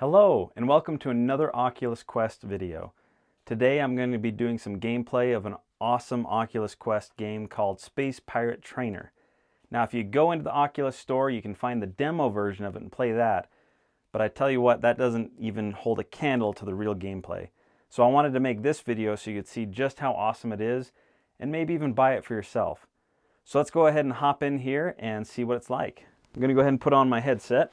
Hello and welcome to another Oculus Quest video. Today I'm going to be doing some gameplay of an awesome Oculus Quest game called Space Pirate Trainer. Now if you go into the Oculus store you can find the demo version of it and play that, but I tell you what, that doesn't even hold a candle to the real gameplay. So I wanted to make this video so you could see just how awesome it is and maybe even buy it for yourself. So let's go ahead and hop in here and see what it's like. I'm going to go ahead and put on my headset.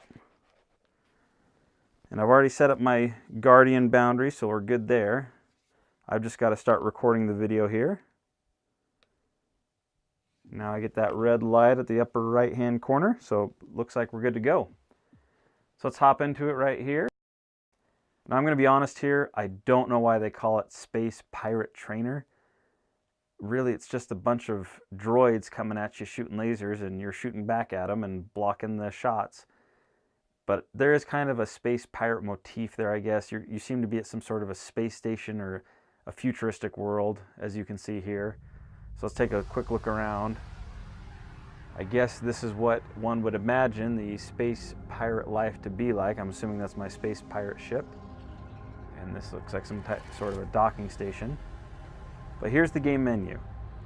And I've already set up my Guardian boundary, so we're good there. I've just got to start recording the video here. Now I get that red light at the upper right hand corner, so it looks like we're good to go. So let's hop into it right here. Now I'm going to be honest here, I don't know why they call it Space Pirate Trainer. Really, it's just a bunch of droids coming at you shooting lasers, and you're shooting back at them and blocking the shots. But there is kind of a space pirate motif there, I guess. You seem to be at some sort of a space station or a futuristic world, as you can see here. So let's take a quick look around. I guess this is what one would imagine the space pirate life to be like. I'm assuming that's my space pirate ship. And this looks like some sort of a docking station. But here's the game menu.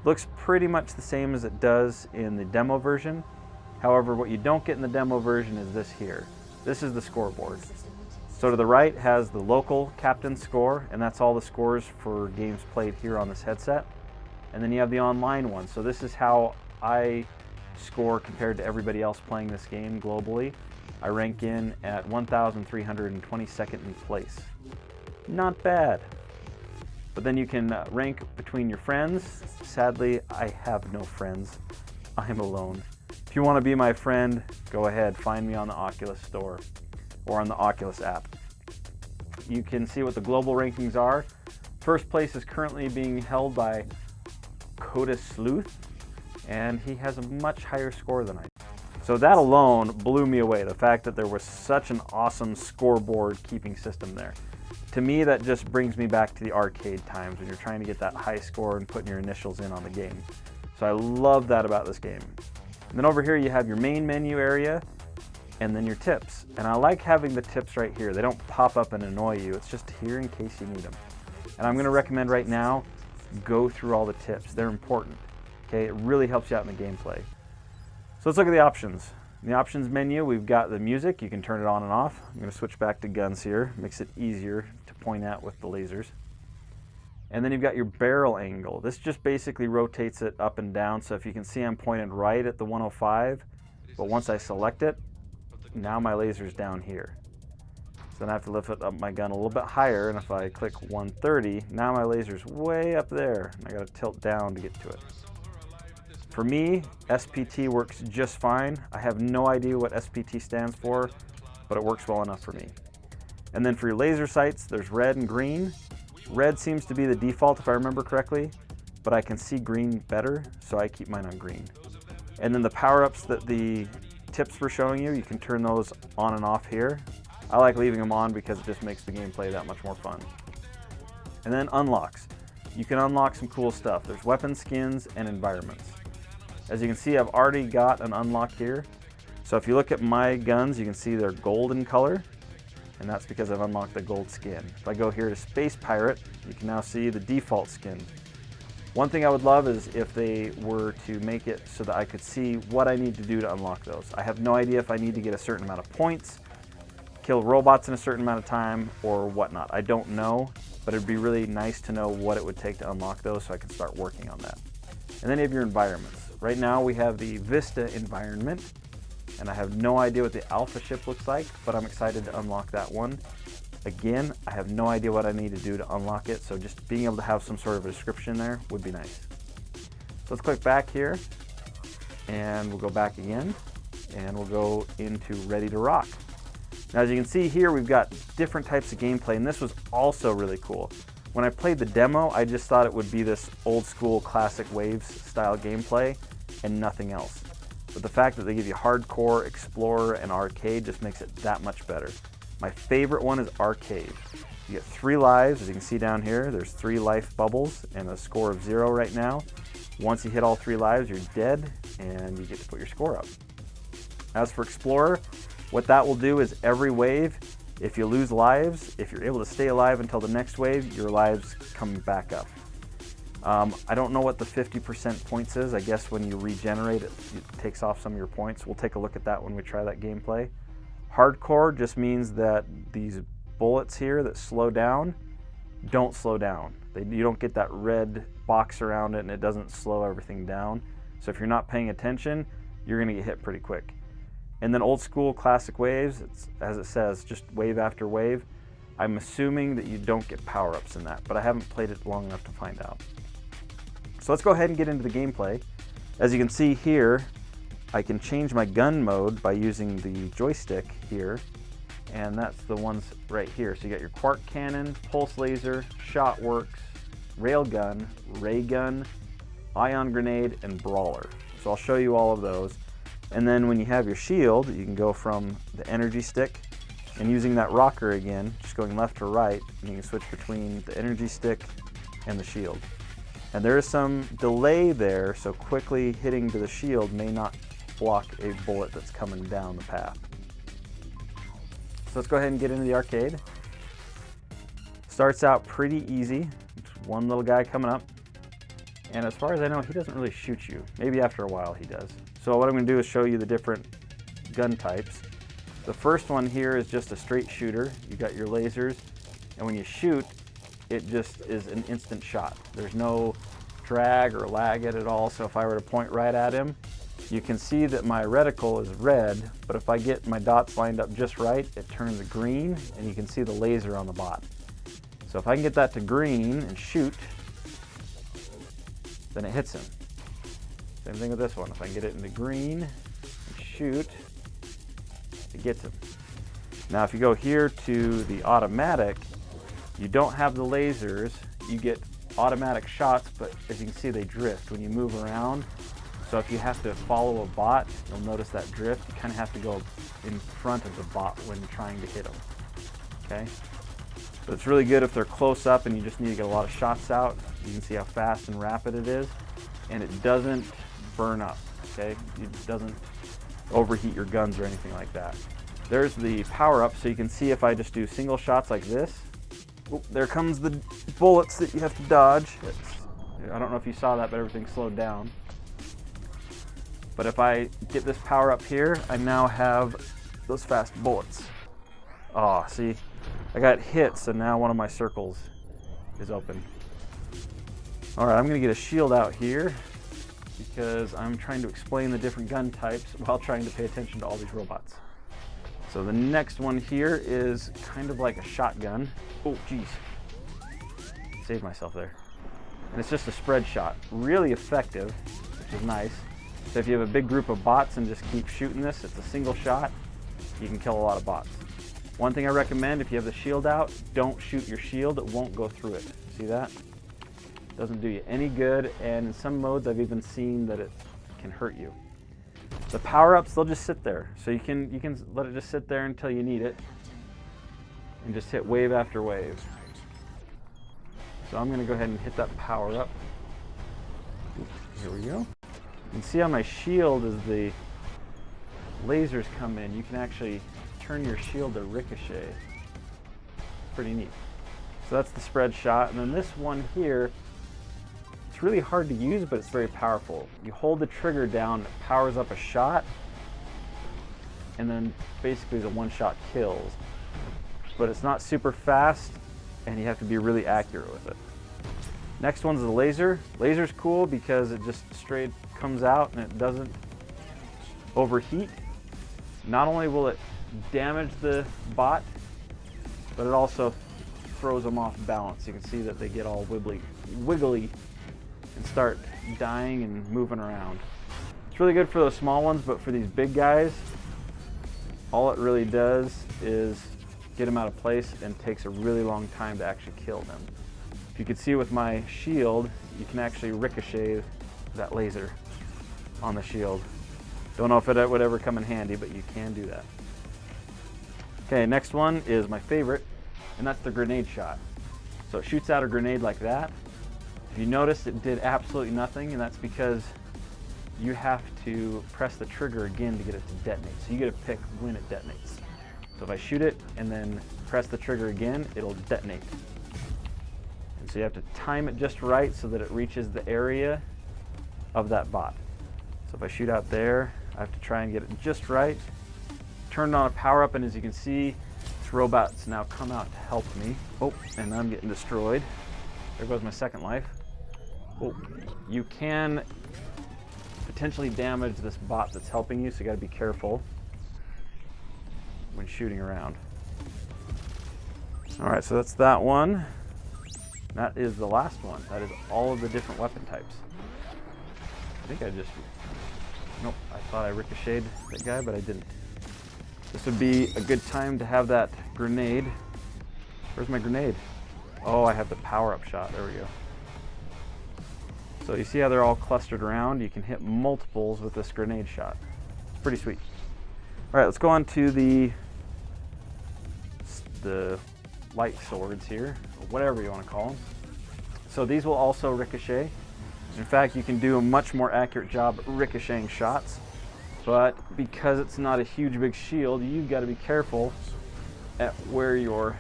Looks pretty much the same as it does in the demo version. However, what you don't get in the demo version is this here. This is the scoreboard. So to the right has the local captain score, and that's all the scores for games played here on this headset. And then you have the online one. So this is how I score compared to everybody else playing this game globally. I rank in at 1,322nd in place. Not bad. But then you can rank between your friends. Sadly, I have no friends. I'm alone. If you want to be my friend, go ahead, find me on the Oculus store or on the Oculus app. You can see what the global rankings are. First place is currently being held by Coda Sleuth, and he has a much higher score than I do. So that alone blew me away, the fact that there was such an awesome scoreboard keeping system there. To me, that just brings me back to the arcade times when you're trying to get that high score and putting your initials in on the game. So I love that about this game. And then over here you have your main menu area and then your tips. And I like having the tips right here. They don't pop up and annoy you. It's just here in case you need them. And I'm going to recommend right now, go through all the tips. They're important. Okay, it really helps you out in the gameplay. So let's look at the options. In the options menu, we've got the music. You can turn it on and off. I'm going to switch back to guns here. Makes it easier to point at with the lasers. And then you've got your barrel angle. This just basically rotates it up and down. So if you can see, I'm pointed right at the 105, but once I select it, now my laser's down here. So then I have to lift up my gun a little bit higher, and if I click 130, now my laser's way up there, and I gotta tilt down to get to it. For me, SPT works just fine. I have no idea what SPT stands for, but it works well enough for me. And then for your laser sights, there's red and green. Red seems to be the default if I remember correctly, but I can see green better, so I keep mine on green. And then the power-ups that the tips were showing you, you can turn those on and off here. I like leaving them on because it just makes the gameplay that much more fun. And then unlocks. You can unlock some cool stuff. There's weapon skins and environments. As you can see, I've already got an unlock here. So if you look at my guns, you can see they're golden color. And that's because I've unlocked the gold skin. If I go here to Space Pirate, you can now see the default skin. One thing I would love is if they were to make it so that I could see what I need to do to unlock those. I have no idea if I need to get a certain amount of points, kill robots in a certain amount of time, or whatnot. I don't know, but it'd be really nice to know what it would take to unlock those so I can start working on that. And then you have your environments. Right now we have the Vista environment. And I have no idea what the alpha ship looks like, but I'm excited to unlock that one. Again, I have no idea what I need to do to unlock it, so just being able to have some sort of a description there would be nice. So let's click back here, and we'll go back again, and we'll go into Ready to Rock. Now as you can see here, we've got different types of gameplay, and this was also really cool. When I played the demo, I just thought it would be this old school classic Waves style gameplay and nothing else. But the fact that they give you Hardcore, Explorer, and Arcade just makes it that much better. My favorite one is Arcade. You get 3 lives, as you can see down here. There's 3 life bubbles and a score of 0 right now. Once you hit all 3 lives, you're dead, and you get to put your score up. As for Explorer, what that will do is every wave, If you lose lives, if you're able to stay alive until the next wave, your lives come back up. I don't know what the 50% points is. I guess when you regenerate, it takes off some of your points. We'll take a look at that when we try that gameplay. Hardcore just means that these bullets here that slow down don't slow down. You don't get that red box around it, and it doesn't slow everything down. So if you're not paying attention, you're going to get hit pretty quick. And then old school classic waves, it's, as it says, just wave after wave. I'm assuming that you don't get power-ups in that, but I haven't played it long enough to find out. So let's go ahead and get into the gameplay. As you can see here, I can change my gun mode by using the joystick here, and that's the ones right here. So you got your quark cannon, pulse laser, shot works, railgun, ray gun, ion grenade, and brawler. So I'll show you all of those. And then when you have your shield, you can go from the energy stick and using that rocker again, just going left to right, and you can switch between the energy stick and the shield. And there is some delay there, so quickly hitting to the shield may not block a bullet that's coming down the path. So let's go ahead and get into the arcade. Starts out pretty easy. Just one little guy coming up. And as far as I know, he doesn't really shoot you. Maybe after a while he does. So what I'm going to do is show you the different gun types. The first one here is just a straight shooter. You got your lasers, and when you shoot, it just is an instant shot. There's no drag or lag at it all, so if I were to point right at him, you can see that my reticle is red, but if I get my dots lined up just right, it turns green, and you can see the laser on the bot. So if I can get that to green and shoot, then it hits him. Same thing with this one. If I can get it into green and shoot, it gets him. Now if you go here to the automatic, you don't have the lasers, you get automatic shots, but as you can see they drift when you move around. So if you have to follow a bot, you'll notice that drift. You kind of have to go in front of the bot when you're trying to hit them. Okay? So it's really good if they're close up and you just need to get a lot of shots out. You can see how fast and rapid it is, and it doesn't burn up. Okay? It doesn't overheat your guns or anything like that. There's the power up, so you can see if I just do single shots like this. Oh, there comes the bullets that you have to dodge. I don't know if you saw that, but everything slowed down. But if I get this power up here, I now have those fast bullets. Oh, see, I got hit, so now one of my circles is open. All right, I'm gonna get a shield out here because I'm trying to explain the different gun types while trying to pay attention to all these robots. So the next one here is kind of like a shotgun. Oh, geez. Saved myself there. And it's just a spread shot. Really effective, which is nice. So if you have a big group of bots and just keep shooting this, it's a single shot, you can kill a lot of bots. One thing I recommend, if you have the shield out, don't shoot your shield, it won't go through it. See that? Doesn't do you any good, and in some modes I've even seen that it can hurt you. The power-ups, they'll just sit there. So you can let it just sit there until you need it and just hit wave after wave. So I'm gonna go ahead and hit that power-up. Here we go. You can see on my shield as the lasers come in, you can actually turn your shield to ricochet. Pretty neat. So that's the spread shot, and then this one here, it's really hard to use, but it's very powerful. You hold the trigger down, it powers up a shot, and then basically the one-shot kills. But it's not super fast, and you have to be really accurate with it. Next one's the laser. Laser's cool because it just straight comes out and it doesn't overheat. Not only will it damage the bot, but it also throws them off balance. You can see that they get all wiggly and start dying and moving around. It's really good for those small ones, but for these big guys, all it really does is get them out of place and takes a really long time to actually kill them. If you can see with my shield, you can actually ricochet that laser on the shield. Don't know if it would ever come in handy, but you can do that. Okay, next one is my favorite, and that's the grenade shot. So it shoots out a grenade like that. If you notice, it did absolutely nothing, and that's because you have to press the trigger again to get it to detonate. So you get to pick when it detonates. So if I shoot it and then press the trigger again, it'll detonate. And so you have to time it just right so that it reaches the area of that bot. So if I shoot out there, I have to try and get it just right. Turned on a power up, and as you can see, this robot's now come out to help me. Oh, and I'm getting destroyed. There goes my second life. Oh, you can potentially damage this bot that's helping you, so you gotta be careful when shooting around. All right, so that's that one. That is the last one. That is all of the different weapon types. I think I just, nope, I thought I ricocheted that guy, but I didn't. This would be a good time to have that grenade. Where's my grenade? Oh, I have the power-up shot. There we go. So you see how they're all clustered around? You can hit multiples with this grenade shot. Pretty sweet. All right, let's go on to the light swords here, or whatever you want to call them. So these will also ricochet. In fact, you can do a much more accurate job ricocheting shots, but because it's not a huge big shield, you've got to be careful at where you're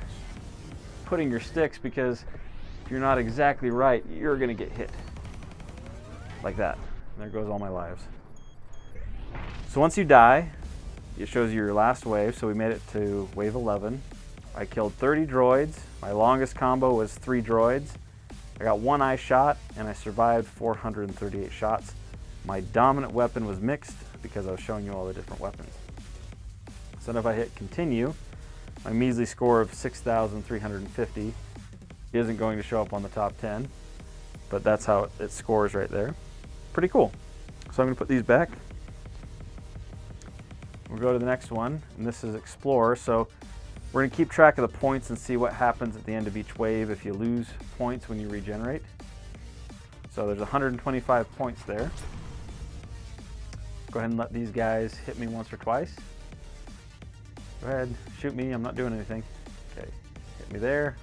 putting your sticks, because if you're not exactly right, you're going to get hit. Like that. And there goes all my lives. So once you die, it shows you your last wave, so we made it to wave 11. I killed 30 droids. My longest combo was 3 droids. I got 1 eye shot, and I survived 438 shots. My dominant weapon was mixed because I was showing you all the different weapons. So then if I hit continue, my measly score of 6,350 isn't going to show up on the top 10, but that's how it scores right there. Pretty cool. So I'm going to put these back. We'll go to the next one, and this is Explorer. So we're going to keep track of the points and see what happens at the end of each wave if you lose points when you regenerate. So there's 125 points there. Go ahead and let these guys hit me once or twice. Go ahead, shoot me, I'm not doing anything. Okay, hit me there.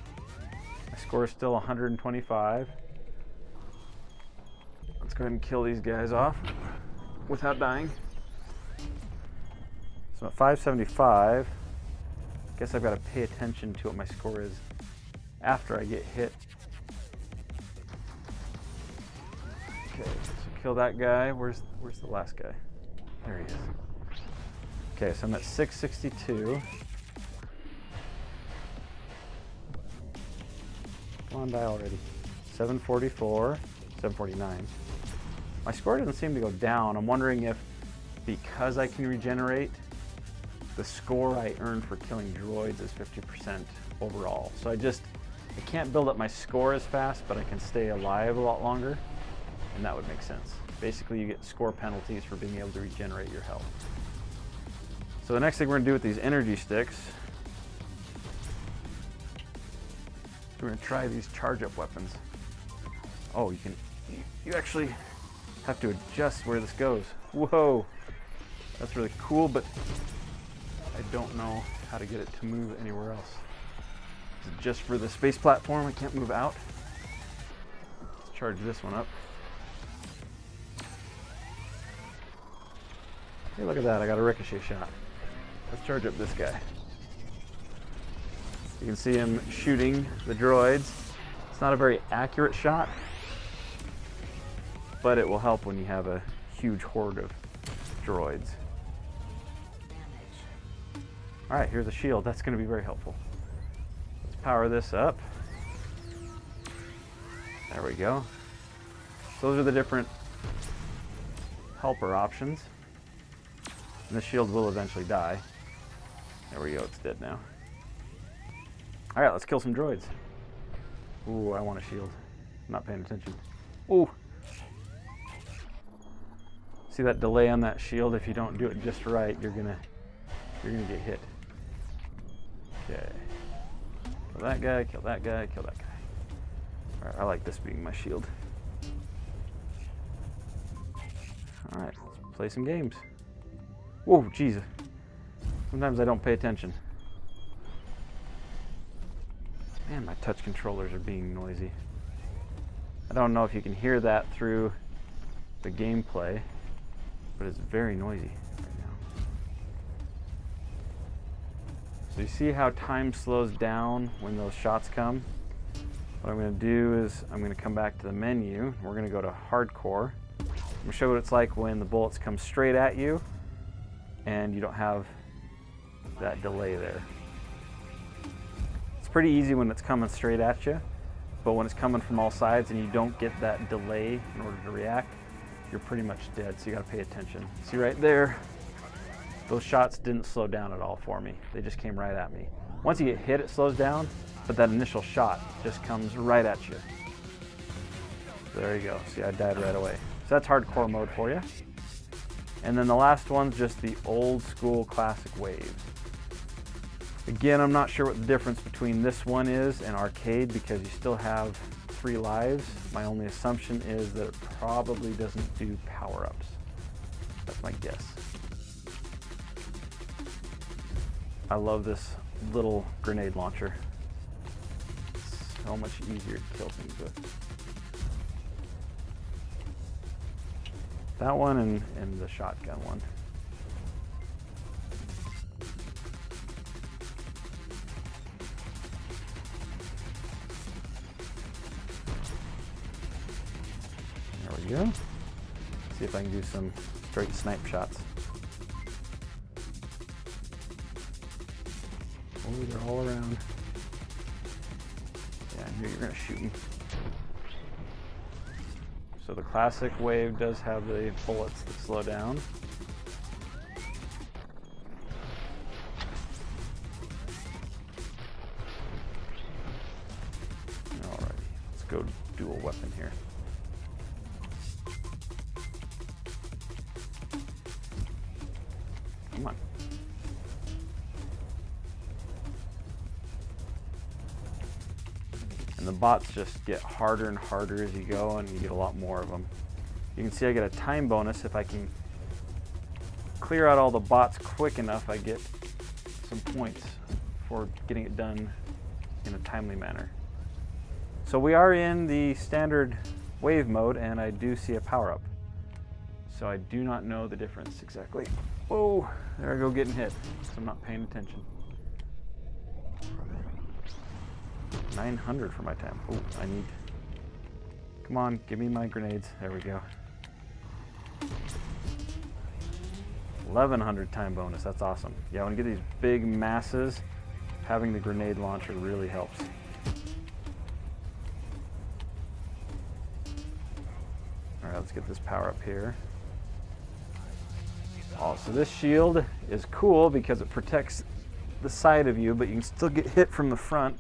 My score is still 125. Let's go ahead and kill these guys off without dying. So at 575, I guess I've got to pay attention to what my score is after I get hit. Okay, so kill that guy. Where's the last guy? There he is. Okay, so I'm at 662. Come on, die already. 744, 749. My score doesn't seem to go down. I'm wondering if, because I can regenerate, the score I earned for killing droids is 50% overall. So I can't build up my score as fast, but I can stay alive a lot longer, and that would make sense. Basically, you get score penalties for being able to regenerate your health. So the next thing we're going to do with these energy sticks, we're going to try these charge-up weapons. Oh, you actually have to adjust where this goes. Whoa, that's really cool, but I don't know how to get it to move anywhere else. Is it just for the space platform? I can't move out. Let's charge this one up. Hey, look at that, I got a ricochet shot. Let's charge up this guy. You can see him shooting the droids. It's not a very accurate shot, but it will help when you have a huge horde of droids. All right, here's a shield. That's going to be very helpful. Let's power this up. There we go. Those are the different helper options. And this shield will eventually die. There we go, it's dead now. All right, let's kill some droids. Ooh, I want a shield. I'm not paying attention. Ooh. See that delay on that shield? If you don't do it just right, you're gonna get hit. Okay. Kill that guy, kill that guy, kill that guy. All right, I like this being my shield. All right, let's play some games. Whoa, jeez. Sometimes I don't pay attention. Man, my touch controllers are being noisy. I don't know if you can hear that through the gameplay, but it's very noisy right now. So you see how time slows down when those shots come? What I'm going to do is I'm going to come back to the menu. We're going to go to hardcore. I'm going to show what it's like when the bullets come straight at you and you don't have that delay there. It's pretty easy when it's coming straight at you, but when it's coming from all sides and you don't get that delay in order to react, you're pretty much dead, so you got to pay attention. See right there, those shots didn't slow down at all for me. They just came right at me. Once you get hit, it slows down, but that initial shot just comes right at you. So there you go. See, I died right away. So that's hardcore mode for you. And then the last one's just the old school classic wave. Again, I'm not sure what the difference between this one is and arcade because you still have 3 lives. My only assumption is that it probably doesn't do power-ups. That's my guess. I love this little grenade launcher. It's so much easier to kill things with. That one and the shotgun one. There we go. See if I can do some straight snipe shots. Oh, they're all around. Yeah, I knew you were gonna shoot me. So the classic wave does have the bullets that slow down. Alrighty, let's go dual weapon here. Come on. And the bots just get harder and harder as you go, and you get a lot more of them. You can see I get a time bonus. If I can clear out all the bots quick enough, I get some points for getting it done in a timely manner. So we are in the standard wave mode, and I do see a power-up. So I do not know the difference exactly. Whoa, there I go getting hit, so I'm not paying attention. 900 for my time. Oh, I need... Come on, give me my grenades. There we go. 1100 time bonus, that's awesome. Yeah, when you get these big masses, having the grenade launcher really helps. All right, let's get this power up here. Oh, so this shield is cool because it protects the side of you, but you can still get hit from the front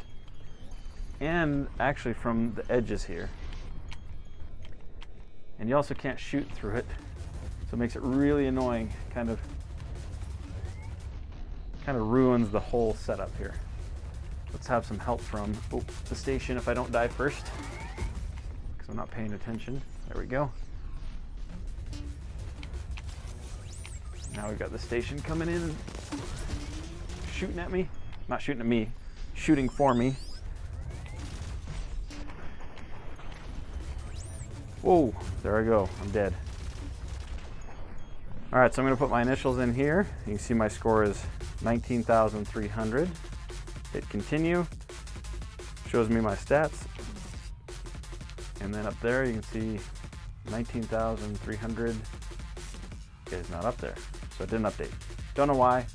and actually from the edges here. And you also can't shoot through it, so it makes it really annoying. Kind of ruins the whole setup here. Let's have some help from the station if I don't die first, because I'm not paying attention. There we go. Now we've got the station coming in and shooting at me. Not shooting at me, shooting for me. Whoa, there I go, I'm dead. All right, so I'm gonna put my initials in here. You can see my score is 19,300. Hit continue, shows me my stats. And then up there you can see 19,300 is not up there, so it didn't update. Don't know why,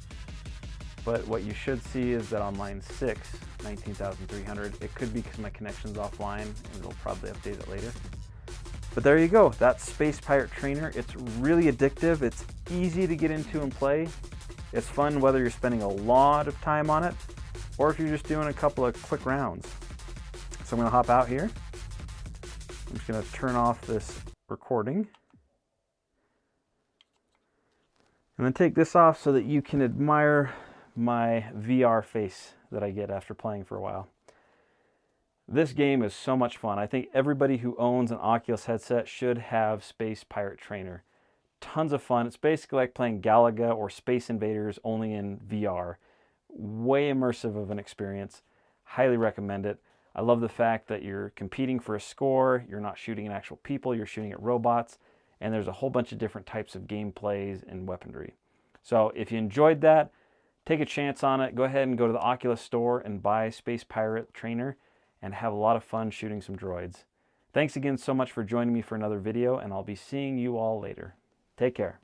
but what you should see is that on line 6, 19,300, it could be because my connection's offline and it'll probably update it later. But there you go, that's Space Pirate Trainer. It's really addictive, it's easy to get into and play. It's fun whether you're spending a lot of time on it or if you're just doing a couple of quick rounds. So I'm gonna hop out here. I'm just gonna turn off this recording. And then take this off so that you can admire my VR face that I get after playing for a while. This game is so much fun. I think everybody who owns an Oculus headset should have Space Pirate Trainer. Tons of fun. It's basically like playing Galaga or Space Invaders only in VR. Way immersive of an experience. Highly recommend it. I love the fact that you're competing for a score. You're not shooting at actual people, you're shooting at robots. And there's a whole bunch of different types of gameplays and weaponry. So if you enjoyed that, take a chance on it. Go ahead and go to the Oculus store and buy Space Pirate Trainer and have a lot of fun shooting some droids. Thanks again so much for joining me for another video, and I'll be seeing you all later. Take care.